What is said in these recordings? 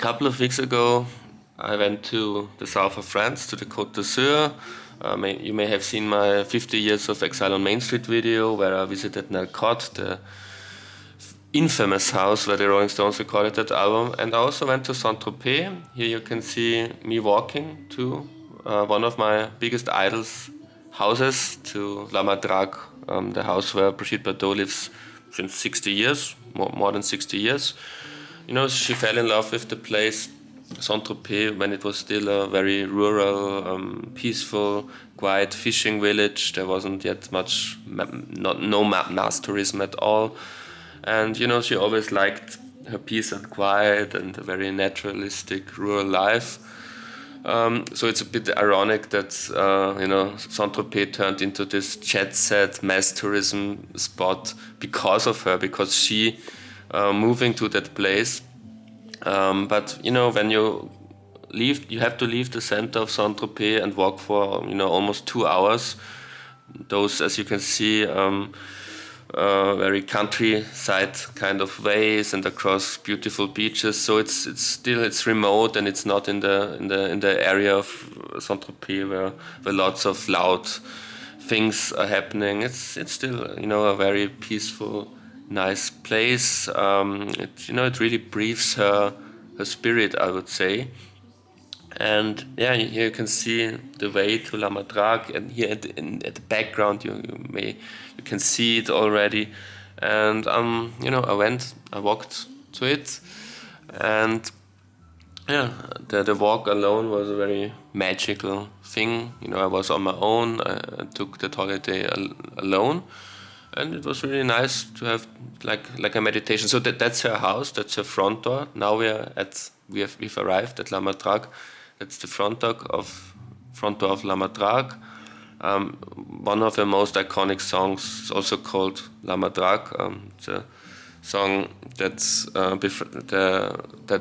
couple of weeks ago, I went to the south of France, to the Côte d'Azur. You may have seen my 50 Years of Exile on Main Street video, where I visited Nelcott, the infamous house where the Rolling Stones recorded that album. And I also went to Saint-Tropez. Here you can see me walking to one of my biggest idols' houses, to La Madrague, the house where Brigitte Bardot lives since 60 years, more than 60 years. You know, she fell in love with the place Saint-Tropez when it was still a very rural, peaceful, quiet fishing village. There wasn't yet much, no mass tourism at all. And, you know, she always liked her peace and quiet and a very naturalistic rural life. So it's a bit ironic that, you know, Saint-Tropez turned into this jet-set mass tourism spot because of her, because she moving to that place. But, you know, when you leave, you have to leave the center of Saint-Tropez and walk for, you know, almost 2 hours. Those, as you can see, very countryside kind of ways and across beautiful beaches. So it's remote, and it's not in the area of Saint-Tropez where lots of loud things are happening. It's still, you know, a very peaceful, nice place. It really breathes her spirit, I would say. And yeah, here you can see the way to La Madrague, and here at the background you can see it already. And I walked to it, and yeah, the walk alone was a very magical thing. You know, I was on my own. I took that holiday alone. And it was really nice to have like a meditation. So that's her house. That's her front door. Now we've arrived at La Madrague. That's the front door of La Madrague. One of her most iconic songs is also called La Madrague. It's a song that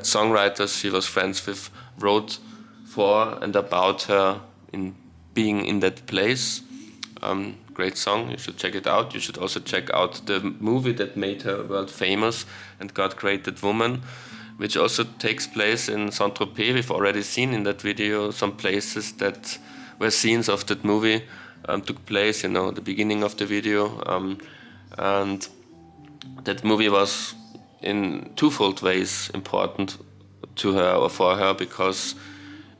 songwriters she was friends with wrote for and about her in being in that place. Great song, you should check it out. You should also check out the movie that made her world famous and God Created Woman, which also takes place in Saint-Tropez. We've already seen in that video some places that where scenes of that movie took place, you know, the beginning of the video. And that movie was in twofold ways important to her or for her, because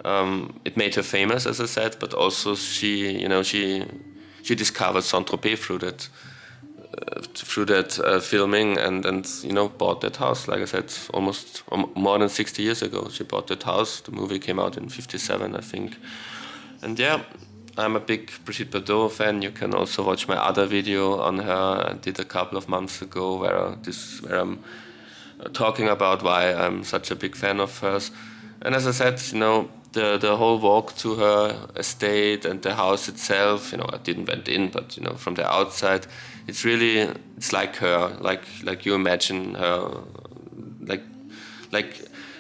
it made her famous, as I said, but also she discovered Saint-Tropez through that filming and you know, bought that house. Like I said, almost more than 60 years ago she bought that house. The movie came out in 1957, I think. And yeah, I'm a big Brigitte Bardot fan. You can also watch my other video on her I did a couple of months ago where I'm talking about why I'm such a big fan of hers. And as I said, you know, the whole walk to her estate and the house itself, you know, I didn't went in, but you know, from the outside, it's like her, like you imagine her, like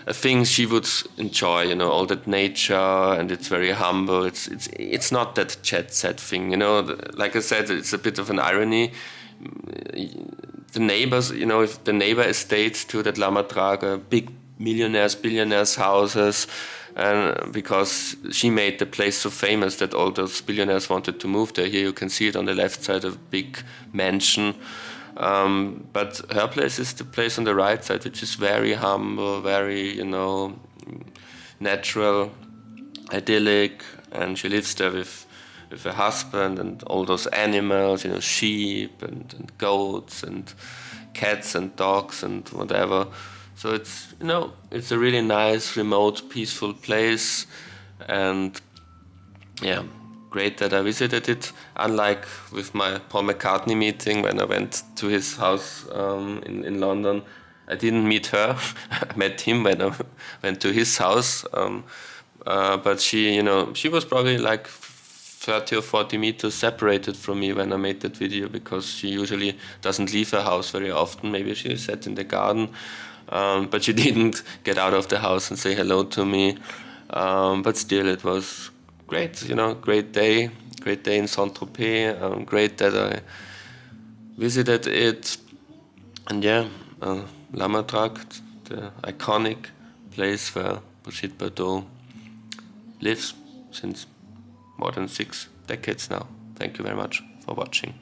a thing she would enjoy, you know, all that nature, and it's very humble. It's not that jet set thing, you know. Like I said, it's a bit of an irony. The neighbors, you know, if the neighbor estates to that La Madrague are big millionaires, billionaires' houses, and because she made the place so famous that all those billionaires wanted to move there. Here you can see it on the left side, a big mansion. But her place is the place on the right side, which is very humble, very, you know, natural, idyllic, and she lives there with her husband and all those animals, you know, sheep and goats and cats and dogs and whatever. So it's, you know, it's a really nice, remote, peaceful place, and yeah, great that I visited it. Unlike with my Paul McCartney meeting when I went to his house in London, I didn't meet her. I met him when I went to his house. But she, you know, she was probably like 30 or 40 meters separated from me when I made that video, because she usually doesn't leave her house very often. Maybe she sat in the garden. But she didn't get out of the house and say hello to me. But still, it was great, you know, great day in Saint-Tropez. Great that I visited it. And yeah, La Madrague, the iconic place where Brigitte Bardot lives since more than 6 decades now. Thank you very much for watching.